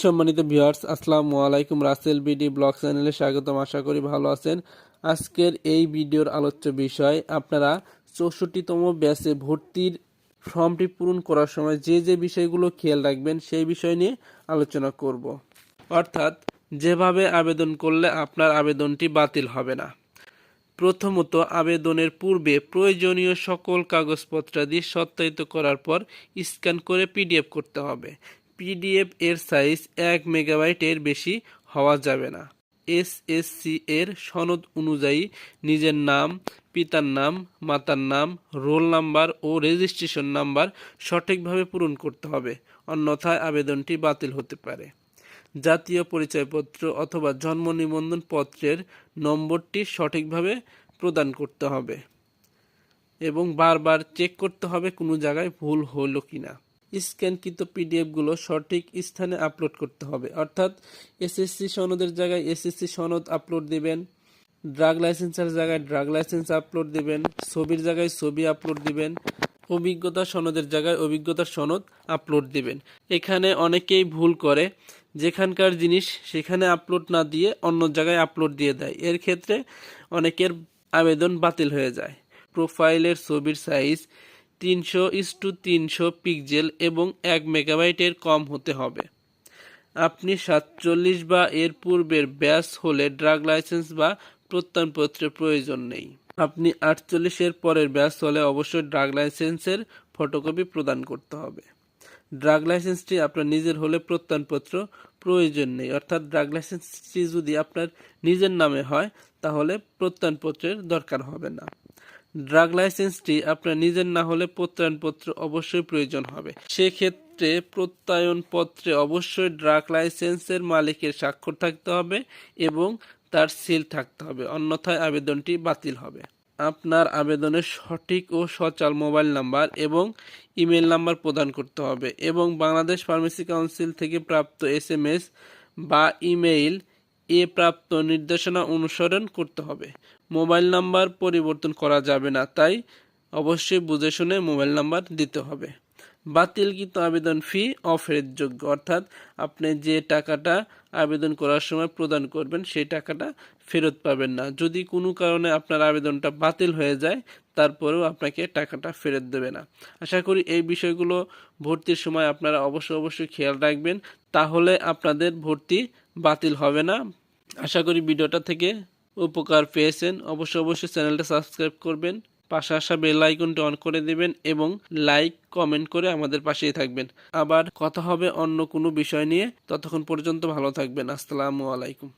সম্মানিত ভিউয়ার্স, আসসালামু আলাইকুম। রাসেল বিডি ব্লগ চ্যানেলে স্বাগতম। আশা করি ভালো আছেন। আজকের এই ভিডিওর আলোচ্য বিষয়, আপনারা 64তম ব্যাচে ভর্তির ফর্মটি পূরণ করার সময় যে যে বিষয়গুলো খেয়াল রাখবেন সেই বিষয় নিয়ে আলোচনা করব। অর্থাৎ যেভাবে আবেদন করলে আপনার আবেদনটি বাতিল হবে না। প্রথমত, আবেদনের পূর্বে প্রয়োজনীয় সকল কাগজপত্রাদি সত্যায়িত করার পর স্ক্যান করে পিডিএফ করতে হবে। পিডিএফ এর সাইজ 1 মেগাবাইটের বেশি হওয়া যাবে না। এসএসসি এর সনদ অনুযায়ী নিজের নাম, পিতার নাম, মাতার নাম, রোল নাম্বার ও রেজিস্ট্রেশন নাম্বার সঠিকভাবে পূরণ করতে হবে, অন্যথায় আবেদনটি বাতিল হতে পারে। জাতীয় পরিচয়পত্র অথবা জন্ম নিবন্ধন পত্রের নম্বরটি সঠিকভাবে প্রদান করতে হবে এবং বারবার চেক করতে হবে কোনো জায়গায় ভুল হলো কিনা। স্ক্যানকৃত পিডিএফগুলো সঠিক স্থানে আপলোড করতে হবে, অর্থাৎ এসএসসি সনদের জায়গায় এসএসসি সনদ আপলোড দিবেন, ড্রাগ লাইসেন্সের জায়গায় ড্রাগ লাইসেন্স আপলোড দিবেন, ছবির জায়গায় ছবি আপলোড দিবেন, অভিজ্ঞতা সনদের জায়গায় অভিজ্ঞতার সনদ আপলোড দিবেন। এখানে অনেকেই ভুল করে, যেখানকার জিনিস সেখানে আপলোড না দিয়ে অন্য জায়গায় আপলোড দিয়ে দেয়। এর ক্ষেত্রে অনেকের আবেদন বাতিল হয়ে যায়। প্রোফাইলের ছবির সাইজ 300:300 পিক্সেল এবং 1 মেগাবাইটের কম হতে হবে। আপনি 47 বা এর পূর্বের ব্যাচ হলে ড্রাগ লাইসেন্স বা প্রত্যয়নপত্রের প্রয়োজন নেই। আপনি 48 এর পরের ব্যাচ হলে অবশ্যই ড্রাগ লাইসেন্সের ফটোকপি প্রদান করতে হবে। ড্রাগ লাইসেন্সটি আপনার নিজের হলে প্রত্যয়নপত্র প্রয়োজন নেই, অর্থাৎ ড্রাগ লাইসেন্সটি যদি আপনার নিজের নামে হয় তাহলে প্রত্যয়নপত্রের দরকার হবে না। ড্রাগ লাইসেন্সটি আপনার নিজের না হলে প্রত্যয়নপত্র অবশ্যই প্রয়োজন হবে। সেক্ষেত্রে প্রত্যয়নপত্রে অবশ্যই ড্রাগ লাইসেন্সের মালিকের স্বাক্ষর থাকতে হবে এবং তার সিল থাকতে হবে, অন্যথায় আবেদনটি বাতিল হবে। আপনার আবেদনের সঠিক ও সচল মোবাইল নাম্বার এবং ইমেল নাম্বার প্রদান করতে হবে এবং বাংলাদেশ ফার্মেসি কাউন্সিল থেকে প্রাপ্ত এসএমএস বা ইমেইল প্রাপ্ত নির্দেশনা অনুসরণ করতে হবে। মোবাইল নাম্বার পরিবর্তন করা যাবে না, তাই অবশ্যই বুঝে শুনে মোবাইল নাম্বার দিতে হবে। বাতিলকৃত আবেদন ফি অফেরতযোগ্য, অর্থাৎ আপনি যে টাকাটা আবেদন করার সময় প্রদান করবেন সেই টাকাটা ফেরত পাবেন না। যদি কোনো কারণে আপনার আবেদনটা বাতিল হয়ে যায় তারপরেও আপনাকে টাকাটা ফেরত দেবে না। আশা করি এই বিষয়গুলো ভর্তির সময় আপনারা অবশ্যই খেয়াল রাখবেন, তাহলে আপনাদের ভর্তি বাতিল হবে না। আশা করি ভিডিওটা থেকে উপকার পেয়েছেন। অবশ্যই চ্যানেলটা সাবস্ক্রাইব করবেন, পাশে আসা বেল আইকনটি অন করে দিবেন এবং লাইক কমেন্ট করে আমাদের পাশেই থাকবেন। আবার কথা হবে অন্য কোনো বিষয় নিয়ে। ততক্ষণ পর্যন্ত ভালো থাকবেন। আসসালামু আলাইকুম।